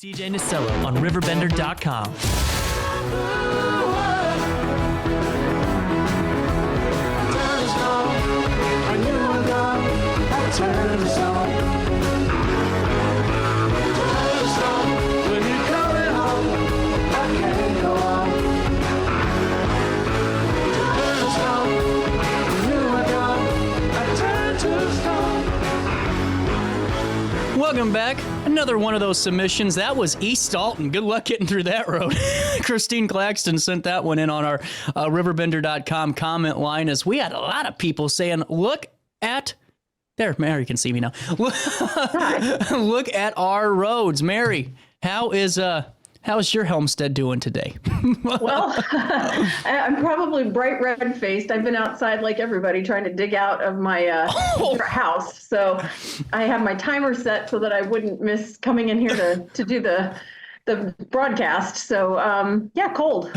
CJ Nasello on RiverBender.com. Welcome back. Another one of those submissions. That was East Alton. Good luck getting through that road. Christine Claxton sent that one in on our RiverBender.com comment line as we had a lot of people saying, look at... There, Mary can see me now. Look at our roads. Mary, how's your homestead doing today? Well, I'm probably bright red-faced. I've been outside like everybody trying to dig out of my house. So I have my timer set so that I wouldn't miss coming in here to do the broadcast. So, cold.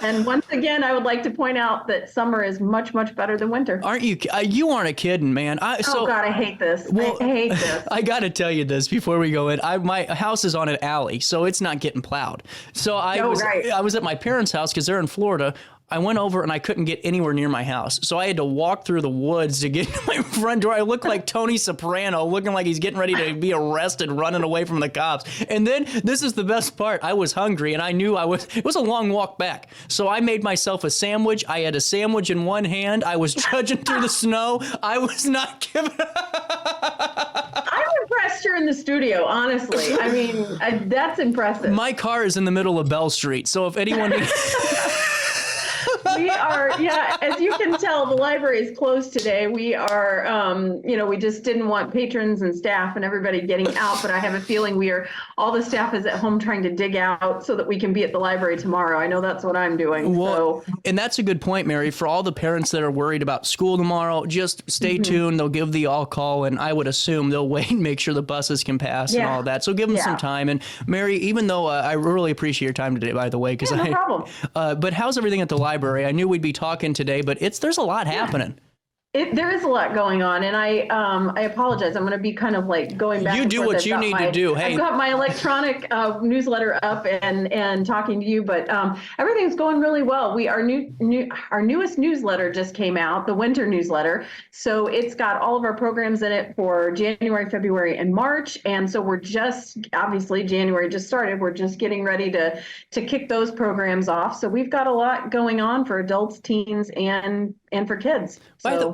And once again, I would like to point out that summer is much, much better than winter. Aren't you? You aren't kidding, man. Oh, God, I hate this. Well, I hate this. I got to tell you this before we go in. My house is on an alley, so it's not getting plowed. So I was at my parents' house because they're in Florida. I went over and I couldn't get anywhere near my house. So I had to walk through the woods to get to my front door. I look like Tony Soprano, looking like he's getting ready to be arrested, running away from the cops. And then this is the best part. I was hungry and I knew it was a long walk back. So I made myself a sandwich. I had a sandwich in one hand. I was trudging through the snow. I was not giving up. I'm impressed you're in the studio, honestly. I mean, that's impressive. My car is in the middle of Bell Street. So if anyone... We are, as you can tell, the library is closed today. We are, we just didn't want patrons and staff and everybody getting out, but I have a feeling all the staff is at home trying to dig out so that we can be at the library tomorrow. I know that's what I'm doing. Well, and that's a good point, Mary. For all the parents that are worried about school tomorrow, just stay tuned. They'll give the all call, and I would assume they'll wait and make sure the buses can pass and all that. So give them some time. And Mary, even though I really appreciate your time today, by the way, no problem. But how's everything at the library? I knew we'd be talking today, but there's a lot happening. There is a lot going on, and I apologize. I'm going to be kind of like going back. You do what you need to do. Hey, I've got my electronic newsletter up and talking to you, but everything's going really well. Our newest newsletter just came out, the winter newsletter. So it's got all of our programs in it for January, February, and March. And so we're obviously January just started. We're just getting ready to kick those programs off. So we've got a lot going on for adults, teens, and for kids.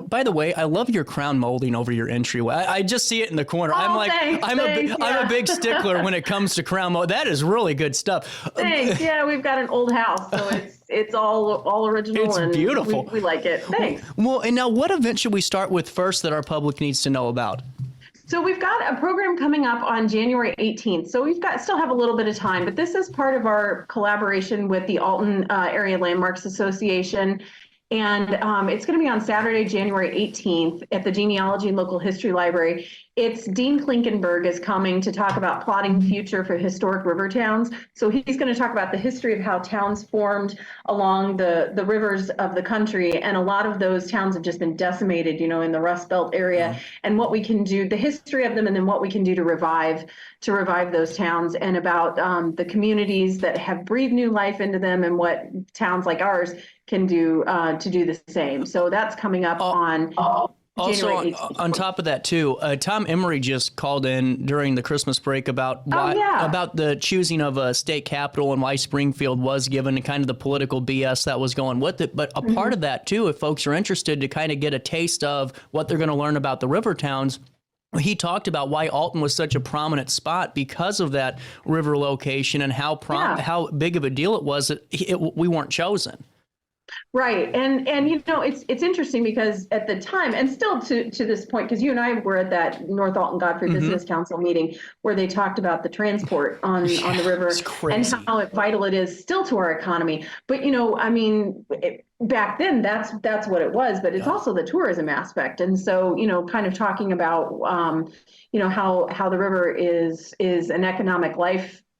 By the way, I love your crown molding over your entryway. I just see it in the corner. I'm a big stickler when it comes to crown mold. That is really good stuff. Thanks. Yeah, we've got an old house, so it's all original. It's and beautiful. We like it. Thanks. Well, and now what event should we start with first that our public needs to know about? So we've got a program coming up on January 18th. So still have a little bit of time, but this is part of our collaboration with the Alton Area Landmarks Association. And it's going to be on Saturday, January 18th at the Genealogy and Local History Library. It's Dean Klinkenberg is coming to talk about plotting the future for historic river towns. So he's going to talk about the history of how towns formed along the rivers of the country. And a lot of those towns have just been decimated, in the Rust Belt area, and what we can do, the history of them, and then what we can do to revive those towns, and about the communities that have breathed new life into them, and what towns like ours can do to do the same. So that's coming up on Also, on top of that, too, Tom Emery just called in during the Christmas break about about the choosing of a state capital and why Springfield was given, and kind of the political BS that was going with it. But a part of that, too, if folks are interested to kind of get a taste of what they're going to learn about the river towns, he talked about why Alton was such a prominent spot because of that river location, and how big of a deal it was that we weren't chosen. Right. And it's interesting because at the time, and still to this point, because you and I were at that North Alton Godfrey Business Council meeting where they talked about the transport on the river and how vital it is still to our economy. But, back then, that's what it was. But it's also the tourism aspect. And so, kind of talking about, how the river is an economic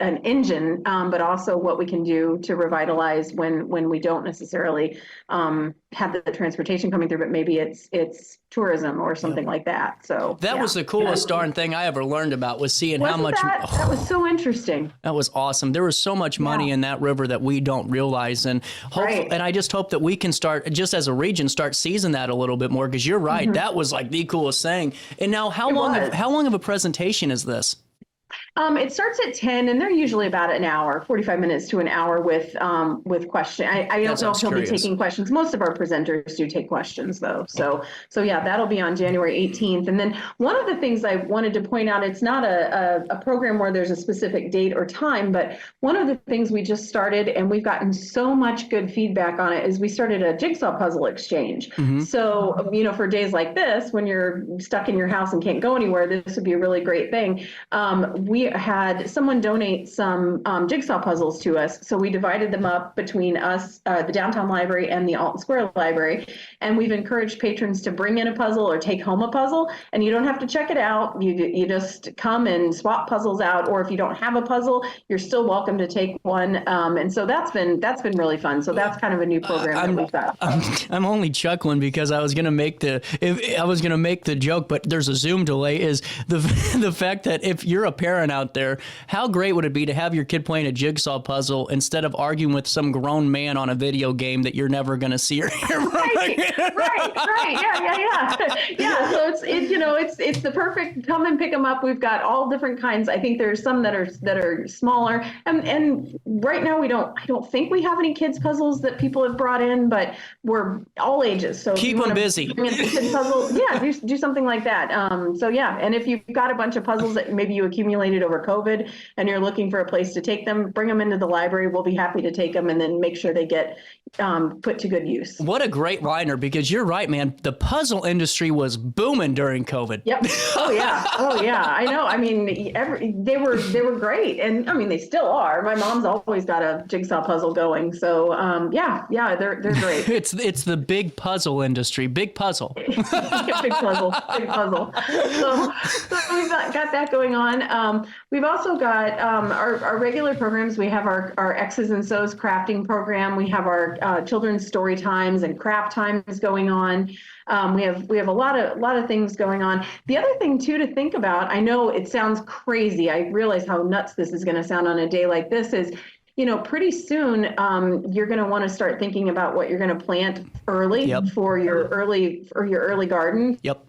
an engine, but also what we can do to revitalize when we don't necessarily have the transportation coming through, but maybe it's tourism or something like that. So that was the coolest darn thing I ever learned about, was seeing how much. That was so interesting. That was awesome. There was so much money in that river that we don't realize, and and I just hope that we can start, just as a region, start seizing that a little bit more, because you're right, that was like the coolest thing. And now, how long of a presentation is this? It starts at 10, and they're usually about an hour, 45 minutes to an hour with questions. I don't know if he'll be taking questions. Most of our presenters do take questions, though. So yeah, that'll be on January 18th. And then one of the things I wanted to point out, it's not a program where there's a specific date or time, but one of the things we just started, and we've gotten so much good feedback on it, is we started a jigsaw puzzle exchange. So, for days like this, when you're stuck in your house and can't go anywhere, this would be a really great thing. We had someone donate some jigsaw puzzles to us. So we divided them up between us, the Downtown Library and the Alton Square Library. And we've encouraged patrons to bring in a puzzle or take home a puzzle. And you don't have to check it out. You just come and swap puzzles out. Or if you don't have a puzzle, you're still welcome to take one. And so that's been really fun. So that's kind of a new program that we've got. I'm only chuckling because I was going to make the joke, but there's a Zoom delay, is the fact that if you're a parent out there, how great would it be to have your kid playing a jigsaw puzzle instead of arguing with some grown man on a video game that you're never going to see or hear from? Right. Yeah. So it's the perfect, come and pick them up. We've got all different kinds. I think there's some that are smaller, and right now I don't think we have any kids puzzles that people have brought in, but we're all ages. So keep them busy. Kid puzzle, do something like that. And if you've got a bunch of puzzles that maybe you accumulated over COVID and you're looking for a place to take them, bring them into the library. We'll be happy to take them and then make sure they get put to good use. What a great liner, because you're right, man. The puzzle industry was booming during COVID. Yep. Oh yeah. I know. I mean, they were great, and I mean they still are. My mom's always got a jigsaw puzzle going. So they're great. It's the big puzzle industry. Big puzzle. Big puzzle. So we've got that going on. We've also got our regular programs. We have our X's and So's crafting program. We have our children's story times and craft times going on. We have a lot of things going on. The other thing too to think about, I know it sounds crazy. I realize how nuts this is going to sound on a day like this, is pretty soon you're going to want to start thinking about what you're going to plant early for your early garden. Yep.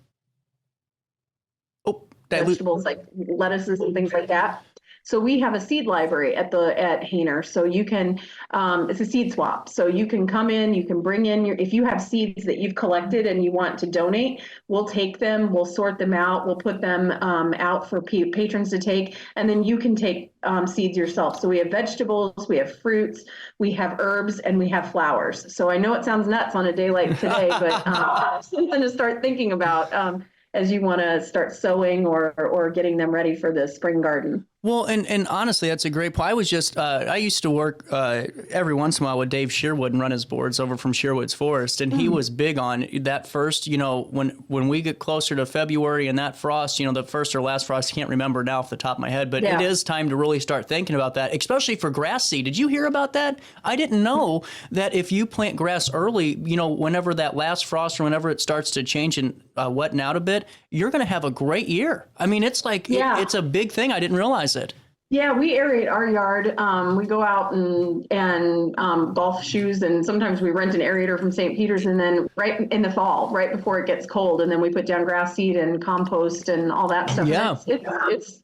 Vegetables like lettuces and things like that. So we have a seed library at Hayner. So you can, it's a seed swap. So you can come in, you can bring in if you have seeds that you've collected and you want to donate, we'll take them, we'll sort them out, we'll put them out for patrons to take, and then you can take seeds yourself. So we have vegetables, we have fruits, we have herbs, and we have flowers. So I know it sounds nuts on a day like today, but something to start thinking about as you want to start sowing or getting them ready for the spring garden. Well, and honestly, that's a great point. I was just, I used to work every once in a while with Dave Sherwood and run his boards over from Sherwood's Forest. And he was big on that first, when we get closer to February and that frost, the first or last frost, I can't remember now off the top of my head, but it is time to really start thinking about that, especially for grass seed. Did you hear about that? I didn't know that if you plant grass early, whenever that last frost or whenever it starts to change and wetten out a bit, you're going to have a great year. I mean, it's like, it's a big thing. I didn't realize it. Yeah, we aerate our yard. We go out and golf shoes, and sometimes we rent an aerator from St. Peter's, and then right in the fall, right before it gets cold, and then we put down grass seed and compost and all that stuff.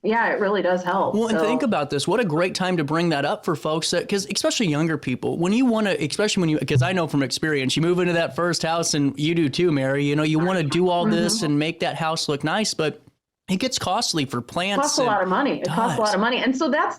Yeah, it really does help. Well, and think about this. What a great time to bring that up for folks, because especially younger people, when you want to, because I know from experience, you move into that first house, and you do too, Mary. You want to do all this and make that house look nice, but it gets costly for plants. It costs a lot of money. And so that's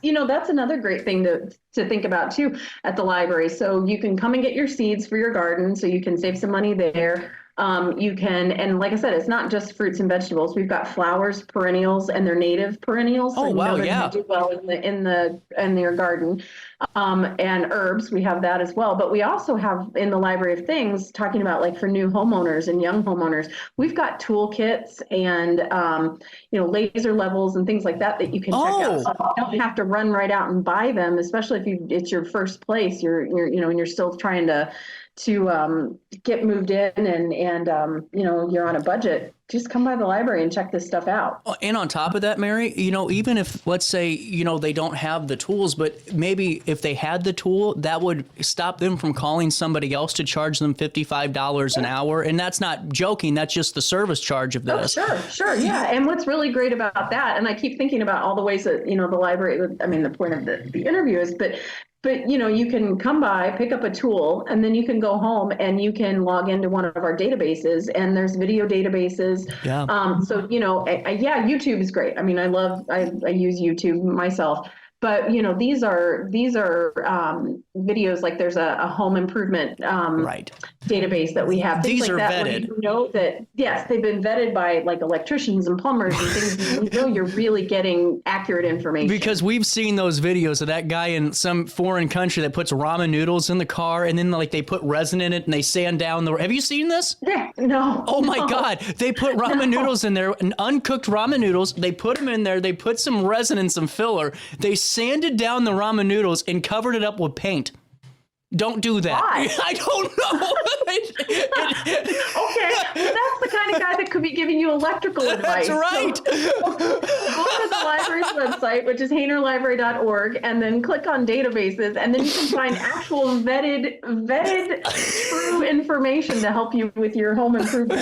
another great thing to think about too at the library. So you can come and get your seeds for your garden, so you can save some money there. You can, and like I said, it's not just fruits and vegetables. We've got flowers, perennials, and they're native perennials. Oh, so wow, they're yeah. gonna do well in your garden. And herbs, we have that as well. But we also have in the Library of Things, talking about like for new homeowners and young homeowners, we've got toolkits and laser levels and things like that you can check out. So you don't have to run right out and buy them, especially if it's your first place. You're and you're still trying to get moved in and you're on a budget. Just come by the library and check this stuff out. And on top of that, Mary, even if, let's say, they don't have the tools, but maybe if they had the tool, that would stop them from calling somebody else to charge them $55 an hour. And that's not joking. That's just the service charge of this. Oh, sure. Yeah. And what's really great about that, and I keep thinking about all the ways that, the library, the point of the interview is, but you can come by, pick up a tool, and then you can go home and you can log into one of our databases, and there's video databases. Yeah. YouTube is great. I mean, I use YouTube myself. But these are videos, like there's a home improvement database that we have. These are vetted. Where you know that yes, they've been vetted by like electricians and plumbers and things. You're really getting accurate information. Because we've seen those videos of that guy in some foreign country that puts ramen noodles in the car, and then like they put resin in it and they sand down the. Have you seen this? Yeah, no. Oh my God! They put ramen noodles in there, uncooked ramen noodles. They put them in there. They put some resin and some filler. They sanded down the ramen noodles and covered it up with paint. Don't do that. Why? I don't know. Okay, well, that's the kind of guy that could be giving you electrical advice. That's right. So, go to the library's website, which is HaynerLibrary.org, and then click on databases, and then you can find actual vetted true information to help you with your home improvement.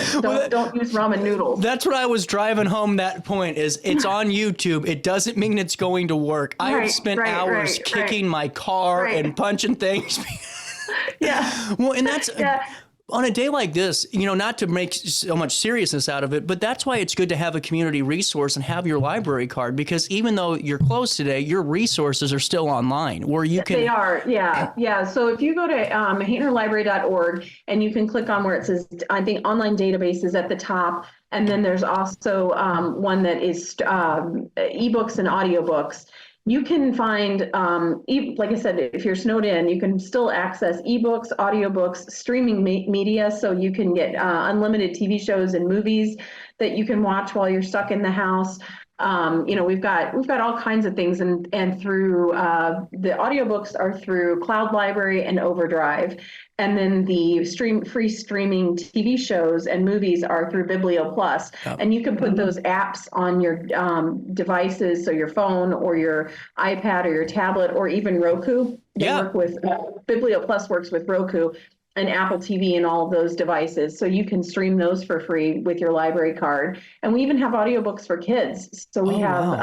Don't use ramen noodles. That's what I was driving home. That point is, it's on YouTube. It doesn't mean it's going to work. I have spent hours kicking my car and punching things. Yeah. Well, and that's on a day like this, not to make so much seriousness out of it, but that's why it's good to have a community resource and have your library card, because even though you're closed today, your resources are still online where you can. They are. Yeah. So if you go to HaynerLibrary.org and you can click on where it says, I think, online databases at the top. And then there's also one that is ebooks and audiobooks. You can find, like I said, if you're snowed in, you can still access ebooks, audiobooks, streaming media. So you can get unlimited TV shows and movies that you can watch while you're stuck in the house. We've got all kinds of things, and through the audiobooks are through Cloud Library and Overdrive. And then the free streaming TV shows and movies are through Biblio Plus. And you can put those apps on your devices, so your phone or your iPad or your tablet or even Roku. They work with Biblio Plus works with Roku and Apple TV and all of those devices. So you can stream those for free with your library card. And we even have audiobooks for kids. So we have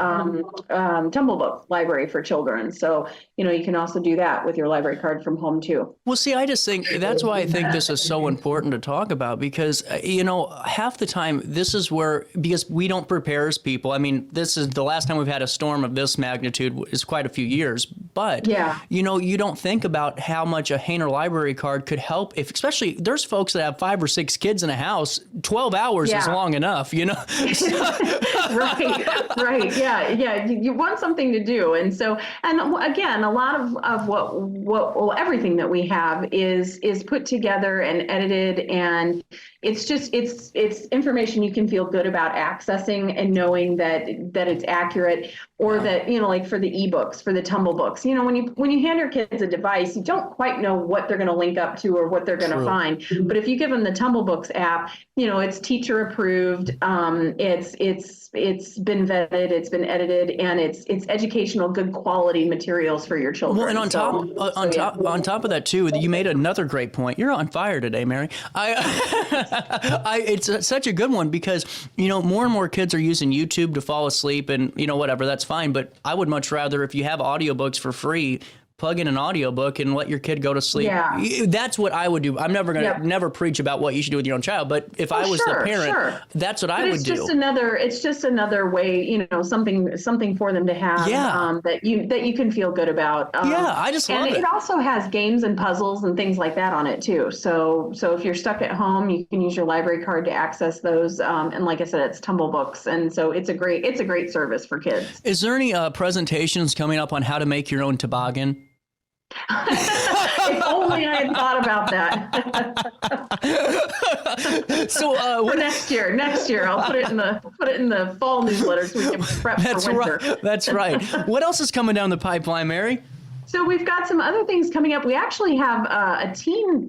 Tumblebook Library for children. So, you can also do that with your library card from home too. Well, see, I just think that's why I think this is so important to talk about, because, half the time because we don't prepare as people. I mean, this is the last time we've had a storm of this magnitude is quite a few years. But, you don't think about how much a Hayner Library card could help. Especially there's folks that have 5 or 6 kids in a house, 12 hours is long enough, Right. Yeah. You want something to do. And so, and again, a lot of what everything that we have is put together and edited, and it's information you can feel good about accessing and knowing that it's accurate, or that, like for the ebooks, for the Tumblebooks, when you hand your kids a device, you don't quite know what they're going to link up to or what they're going to find. But if you give them the Tumblebooks app, it's teacher approved. It's been vetted, it's been edited, and it's educational, good quality materials for your children. Well, and on top of that too, you made another great point. You're on fire today, Mary. It's such a good one, because more and more kids are using YouTube to fall asleep, and whatever, that's fine. But I would much rather, if you have audiobooks for free, plug in an audiobook and let your kid go to sleep. Yeah. That's what I would do. I'm never going to never preach about what you should do with your own child, but if I was the parent, that's what I would do. It's just another way, something for them to have that you can feel good about. I just love it. And it also has games and puzzles and things like that on it too. So if you're stuck at home, you can use your library card to access those. And like I said, it's Tumble Books, and so it's a great service for kids. Is there any presentations coming up on how to make your own toboggan? If only I had thought about that. So for next year, I'll put it in the fall newsletter so we can prep for winter. That's right. What else is coming down the pipeline, Mary? So we've got some other things coming up. We actually have a teen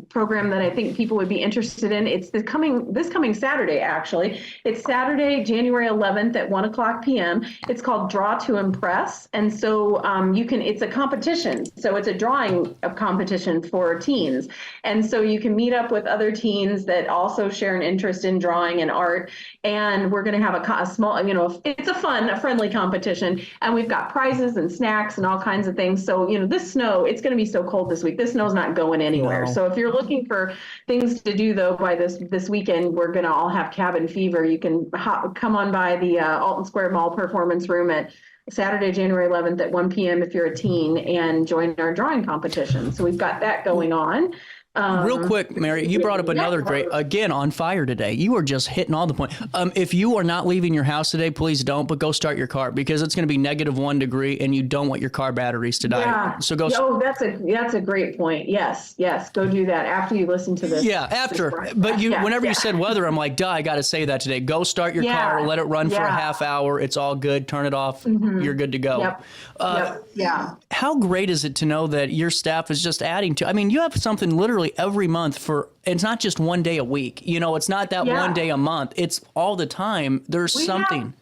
program that I think people would be interested in. It's this coming Saturday, actually. It's Saturday, January 11th at 1:00 p.m. It's called Draw to Impress. And so it's a competition. So it's a drawing competition for teens. And so you can meet up with other teens that also share an interest in drawing and art. And we're going to have a small, it's a friendly competition. And we've got prizes and snacks and all kinds of things. So, this snow, it's going to be so cold this week. This snow's not going anywhere. No. So if you're looking for things to do, though, by this weekend, we're going to all have cabin fever. You can come on by the Alton Square Mall Performance Room at Saturday, January 11th at 1 p.m. if you're a teen, and join our drawing competition. So we've got that going on. Real quick, Mary, you brought up another great, again, on fire today. You are just hitting all the points. If you are not leaving your house today, please don't, but go start your car, because it's going to be -1 degree and you don't want your car batteries to die. Yeah. So go. Oh, that's a great point. Yes. Go do that after you listen to this. Yeah, after. But whenever you said weather, I'm like, duh, I got to say that today. Go start your car, let it run for a half hour. It's all good. Turn it off. Mm-hmm. You're good to go. Yep. Yeah. How great is it to know that your staff is just adding to? I mean, you have something literally every month it's not just one day a week. It's not that one day a month. It's all the time. There's something.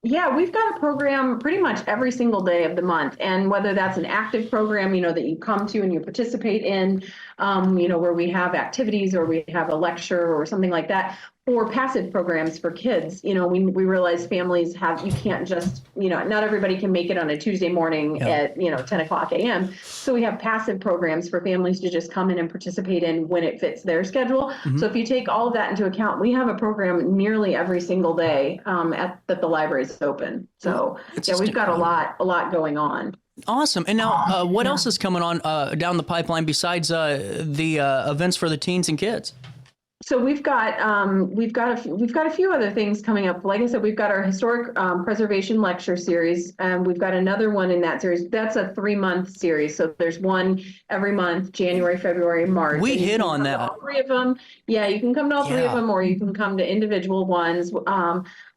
We've got a program pretty much every single day of the month. And whether that's an active program, that you come to and you participate in, where we have activities or we have a lecture or something like that, or passive programs for kids. We realize families you can't just, not everybody can make it on a Tuesday morning at, 10:00 a.m. So we have passive programs for families to just come in and participate in when it fits their schedule. Mm-hmm. So if you take all of that into account, we have a program nearly every single day that the library is open. So we've got a lot going on. Awesome. And now what else is coming on down the pipeline besides the events for the teens and kids? So we've got a few other things coming up. Like I said, we've got our historic preservation lecture series, and we've got another one in that series. That's a 3-month series. So there's one every month: January, February, March. We hit on that. All 3 of them. Yeah, you can come to all 3 of them, or you can come to individual ones.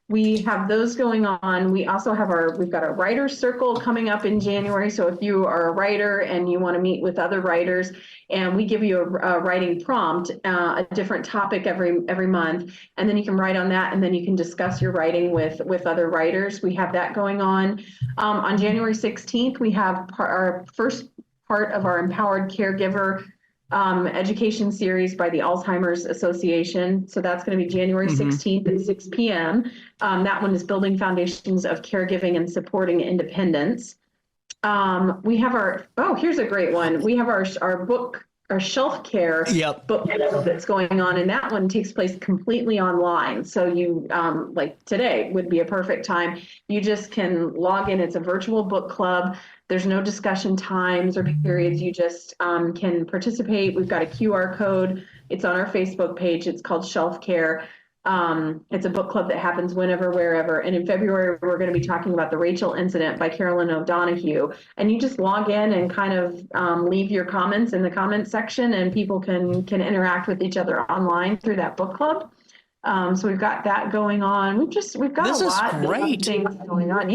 We have those going on. We also have we've got a writer's circle coming up in January. So if you are a writer and you want to meet with other writers, and we give you a writing prompt, a different topic every month, and then you can write on that, and then you can discuss your writing with other writers. We have that going on. On January 16th, we have our first part of our Empowered Caregiver education series by the Alzheimer's Association. So that's going to be January 16th at 6 p.m. That one is Building Foundations of Caregiving and Supporting Independence. We have here's a great one. We have our book, our shelf care book that's going on, and that one takes place completely online. So you, like today would be a perfect time. You just can log in. It's a virtual book club. There's no discussion times or periods. You just can participate. We've got a QR code. It's on our Facebook page. It's called Shelf Care. It's a book club that happens whenever, wherever. And in February, we're going to be talking about the Rachel incident by Carolyn O'Donoghue. And you just log in and kind of leave your comments in the comments section, and people can interact with each other online through that book club. So we've got that going on. We've got a lot of things going on.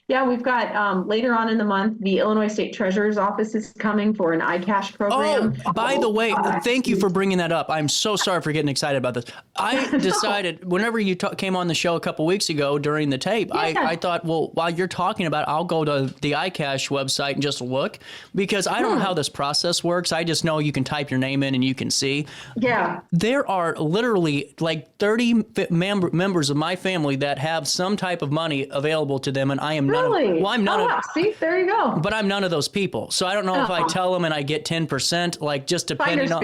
Yeah, we've got later on in the month, the Illinois State Treasurer's Office is coming for an iCash program. Oh, by the way, thank you for bringing that up. I'm so sorry for getting excited about this. I decided whenever you came on the show a couple weeks ago during the tape, I thought, well, while you're talking about it, I'll go to the iCash website and just look, because I don't know how this process works. I just know you can type your name in and you can see. Yeah. There are literally like 30 members of my family that have some type of money available to them, and I am I'm none of. See, there you go. But I'm none of those people, so I don't know if I tell them and I get 10%, like just depending on.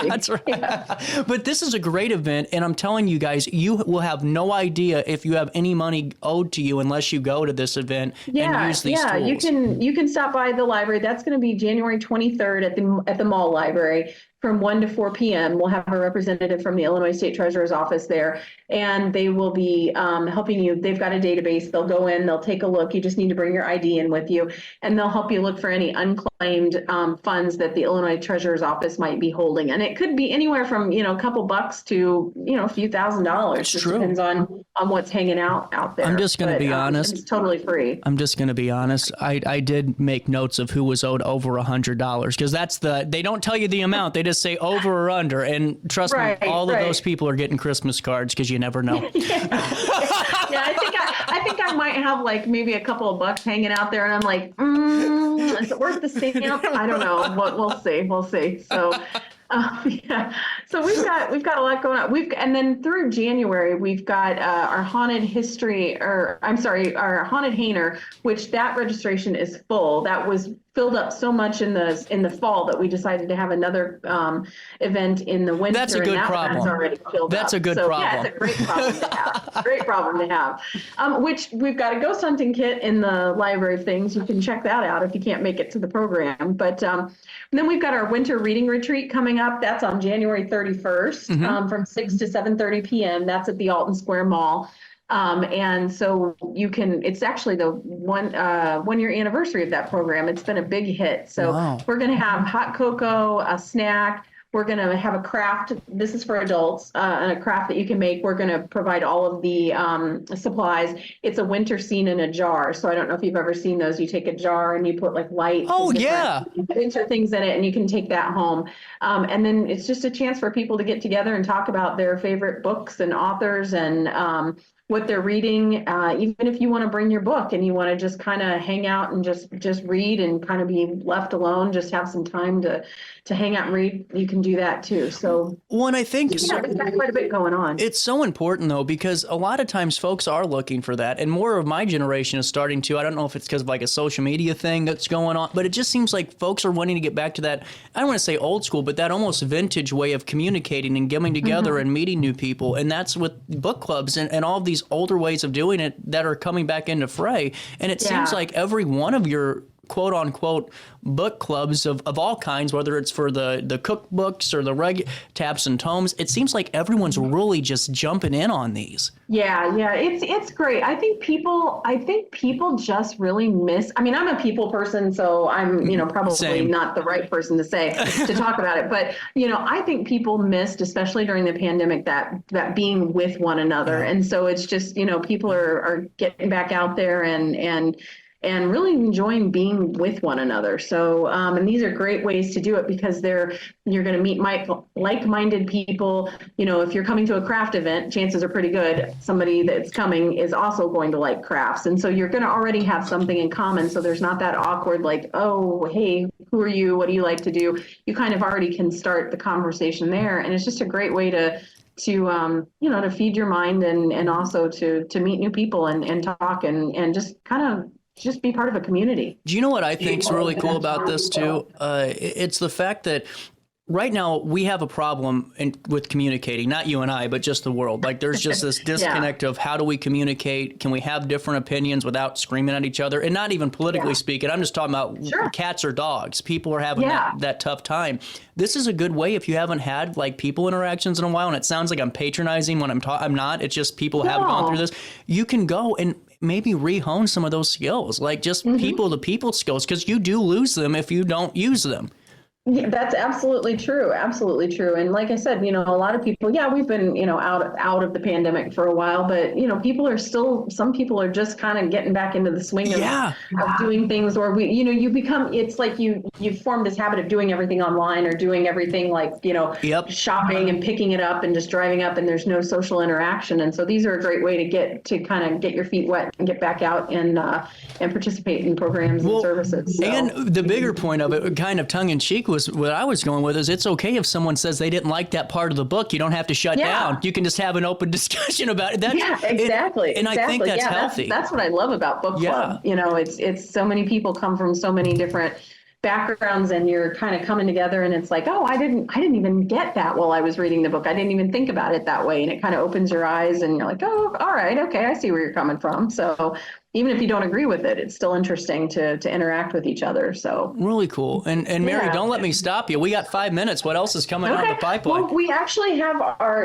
That's right. Yeah. But this is a great event, and I'm telling you guys, you will have no idea if you have any money owed to you unless you go to this event and use these tools. You can stop by the library. That's going to be January 23rd at the mall library. From 1 to 4 p.m. We'll have a representative from the Illinois State Treasurer's office there, and they will be helping you. They've got a database. They'll go in, they'll take a look. You just need to bring your ID in with you, and they'll help you look for any unclaimed funds that the Illinois Treasurer's office might be holding. And it could be anywhere from, a couple bucks to, a few $1,000s. It depends on what's hanging out there. I'm just going to be honest. It's totally free. I'm just going to be honest. I did make notes of who was owed over $100 because they don't tell you the amount. They just say over or under, and trust me, all of those people are getting Christmas cards because you never know. I think I might have like maybe a couple of bucks hanging out there, and I'm like, is it worth the stamp? I don't know. We'll see. So. So we've got a lot going on. And then through January, we've got our haunted Hayner, which that registration is full. That was filled up so much in the fall that we decided to have another event in the winter. That's a good problem. Already filled That's up. a good problem. Yeah, it's a great problem to have. Great problem to have. Which we've got a ghost hunting kit in the library of things. You can check that out if you can't make it to the program. But then we've got our winter reading retreat coming up. That's on January 31st from 6 to 7:30 p.m. That's at the Alton Square Mall. And so it's actually the one year anniversary of that program. It's been a big hit. So We're going to have hot cocoa, a snack. We're going to have a craft. This is for adults, and a craft that you can make. We're going to provide all of the supplies. It's a winter scene in a jar. So I don't know if you've ever seen those. You take a jar and you put like lights. Winter things in it, and you can take that home. And then it's just a chance for people to get together and talk about their favorite books and authors and what they're reading. Even if you want to bring your book and you want to just kind of hang out and just read and kind of be left alone, just have some time to hang out and read, you can do that too. So I think we've got quite a bit going on. It's so important though, because a lot of times folks are looking for that, and more of my generation is starting to. I don't know if it's because of like a social media thing that's going on, but it just seems like folks are wanting to get back to that. I don't want to say old school, but that almost vintage way of communicating and getting together and meeting new people. And that's with book clubs and all of these older ways of doing it that are coming back into fray. And it seems like every one of your quote unquote book clubs of all kinds, whether it's for the cookbooks or the taps and tomes, it seems like everyone's really just jumping in on these. Yeah, it's great. I think people just really miss. I mean, I'm a people person, so I'm probably not the right person to talk about it. But I think people missed, especially during the pandemic, that being with one another, and so it's just people are getting back out there and really enjoying being with one another. So, and these are great ways to do it because you're going to meet like-minded people. If you're coming to a craft event, chances are pretty good somebody that's coming is also going to like crafts. And so you're going to already have something in common. So there's not that awkward, like, oh, hey, who are you? What do you like to do? You kind of already can start the conversation there. And it's just a great way to feed your mind and also to meet new people and talk and just kind of just be part of a community. Do you know what I think is really cool about this too? It's the fact that right now we have a problem with communicating, not you and I, but just the world. Like there's just this disconnect of how do we communicate? Can we have different opinions without screaming at each other? And not even politically speaking. I'm just talking about cats or dogs. People are having that tough time. This is a good way if you haven't had like people interactions in a while. And it sounds like I'm patronizing when I'm talking. I'm not. It's just people have gone through this. You can go and maybe re-hone some of those skills, like just people-to-people skills, because you do lose them if you don't use them. Yeah, that's absolutely true. Absolutely true. And like I said, a lot of people, we've been, out of the pandemic for a while, but, some people are just kind of getting back into the swing of doing things, or you become, it's like you've formed this habit of doing everything online or doing everything like, shopping and picking it up and just driving up, and there's no social interaction. And so these are a great way to kind of get your feet wet and get back out and participate in programs and services. So. And the bigger point of it, kind of tongue in cheek what I was going with is it's okay if someone says they didn't like that part of the book. You don't have to shut down. You can just have an open discussion about it. Exactly. And I think that's healthy. That's what I love about book club. You know, it's so many people come from so many different backgrounds, and you're kind of coming together, and it's like, oh, I didn't even get that while I was reading the book. I didn't even think about it that way. And it kind of opens your eyes, and you're like, oh, all right, okay, I see where you're coming from. So even if you don't agree with it, it's still interesting to interact with each other. So really cool. And Mary, don't let me stop you. We got 5 minutes. What else is coming down the pipeline? Well, we actually have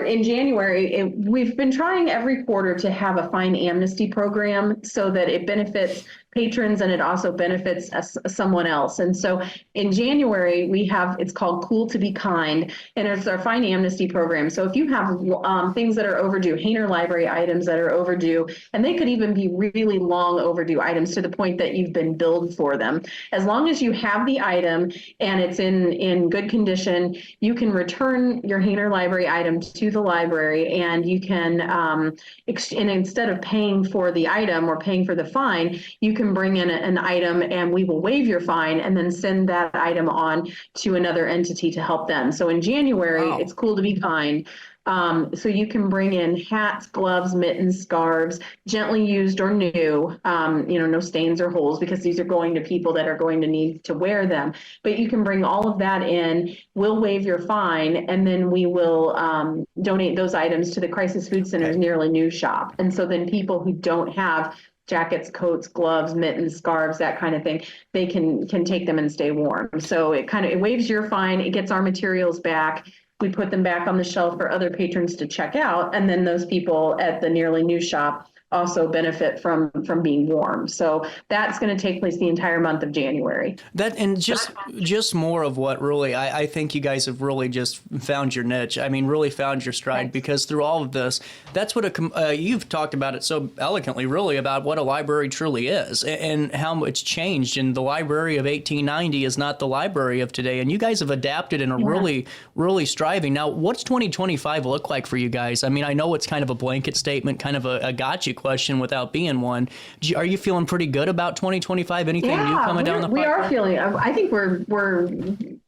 in January, we've been trying every quarter to have a fine amnesty program so that it benefits patrons and it also benefits someone else. And so in January, it's called Cool to Be Kind, and it's our fine amnesty program. So if you have things that are overdue, Hayner Library items that are overdue, and they could even be really long overdue items to the point that you've been billed for them. As long as you have the item and it's in good condition, you can return your Hayner Library item to the library, and you can, and instead of paying for the item or paying for the fine, you can bring in an item and we will waive your fine and then send that item on to another entity to help them. So in January, It's Cool to Be Kind. So you can bring in hats, gloves, mittens, scarves, gently used or new, no stains or holes, because these are going to people that are going to need to wear them. But you can bring all of that in, we'll waive your fine, and then we will donate those items to the Crisis Food Center's Nearly New shop. And so then people who don't have jackets, coats, gloves, mittens, scarves, that kind of thing, they can take them and stay warm. So it waives your fine, it gets our materials back. We put them back on the shelf for other patrons to check out. And then those people at the Nearly New shop also benefit from being warm. So that's going to take place the entire month of January. That and just more of what really I think you guys have really just found your niche. I mean, really found your stride, because through all of this, that's what you've talked about it so eloquently, really, about what a library truly is and how it's changed. And the library of 1890 is not the library of today. And you guys have adapted and are really striving. Now, what's 2025 look like for you guys? I mean, I know it's kind of a blanket statement, kind of a gotcha question without being one. Are you feeling pretty good about 2025? Anything new coming down the pipeline? We are feeling, I think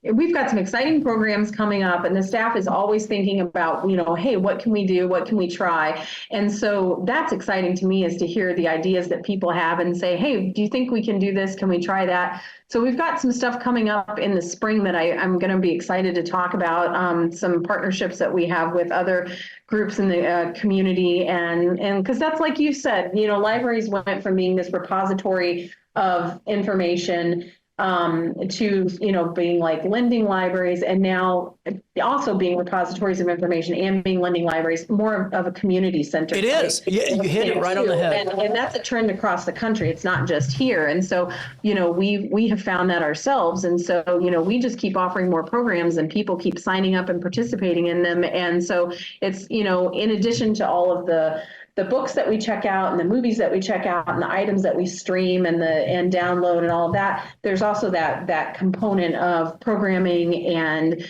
we've got some exciting programs coming up, and the staff is always thinking about, hey, what can we do? What can we try? And so that's exciting to me, is to hear the ideas that people have and say, hey, do you think we can do this? Can we try that? So we've got some stuff coming up in the spring that I'm going to be excited to talk about, some partnerships that we have with other groups in the community. And because that's, like you said, libraries went from being this repository of information to being like lending libraries, and now also being repositories of information and being lending libraries, more of a community center. It is. Yeah, you hit it right on the head. And that's a trend across the country. It's not just here. And so, we have found that ourselves. And so, we just keep offering more programs, and people keep signing up and participating in them. And so it's, in addition to all of the books that we check out and the movies that we check out and the items that we stream and download and all of that, there's also that component of programming and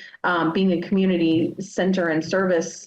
being a community center and service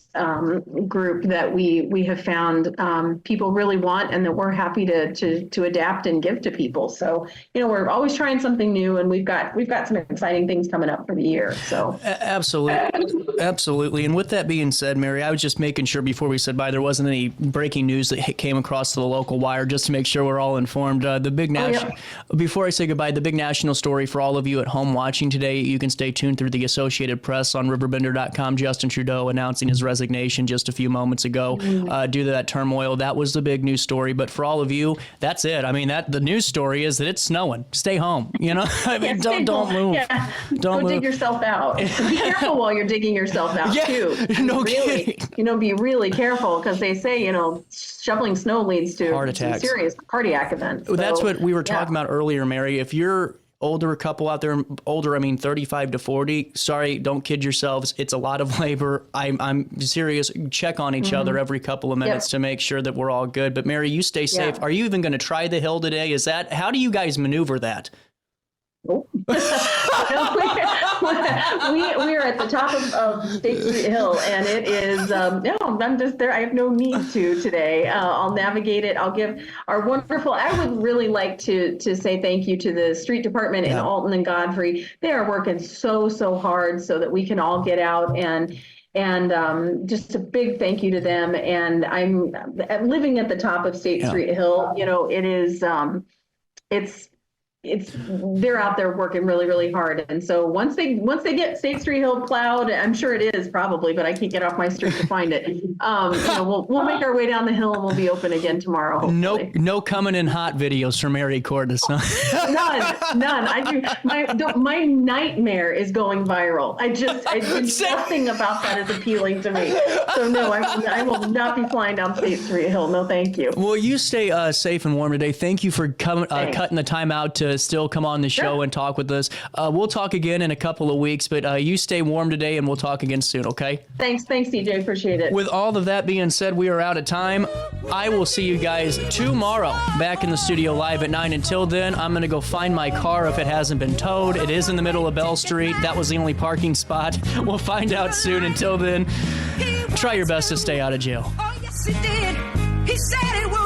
group that we have found people really want, and that we're happy to adapt and give to people. So we're always trying something new, and we've got some exciting things coming up for the year. So absolutely. And with that being said, Mary, I was just making sure before we said bye there wasn't any breaking news that came across the local wire, just to make sure we're all informed. The big national Before I say goodbye, the big national story for all of you at home watching today, you can stay tuned through the Associated Press on RiverBender.com. Justin Trudeau announcing his resignation just a few moments ago due to that turmoil. That was the big news story. But for all of you, that's it. I mean, the news story is that it's snowing. Stay home. I mean, don't move. Yeah. Don't dig yourself out. Be careful while you're digging yourself out too. Be really careful, because they say shoveling snow leads to heart attacks, serious cardiac events. So, that's what we were talking about earlier, Mary. If you're older couple out there, older, I mean 35 to 40, sorry, don't kid yourselves. It's a lot of labor. I'm serious. Check on each other every couple of minutes to make sure that we're all good. But Mary, you stay safe. Are you even going to try the hill today? How do you guys maneuver that? Oh, We are at the top of State Street Hill, and it is, no, I'm just there. I have no need to today. I'll navigate it. I'll give our wonderful, I would really like to say thank you to the street department in Alton and Godfrey. They are working so hard so that we can all get out, and just a big thank you to them. And I'm living at the top of State Street Hill. You know, it is, they're out there working really hard. And so once they get State Street Hill plowed, I'm sure it is probably, but I can't get off my street to find it. You know, we'll make our way down the hill and we'll be open again tomorrow. Hopefully. No coming in hot videos from Mary Cordes. None. I do. My nightmare is going viral. Nothing about that is appealing to me. So no, I will not be flying down State Street Hill. No, thank you. Well, you stay safe and warm today. Thank you for cutting the time out to still come on the show and talk with us. We'll talk again in a couple of weeks, but you stay warm today and we'll talk again soon, okay? Thanks, DJ. Appreciate it. With all of that being said, we are out of time. I will see you guys tomorrow back in the studio live at 9. Until then, I'm going to go find my car if it hasn't been towed. It is in the middle of Bell Street. That was the only parking spot. We'll find out soon. Until then, try your best to stay out of jail. Oh, yes, he did. He said it would.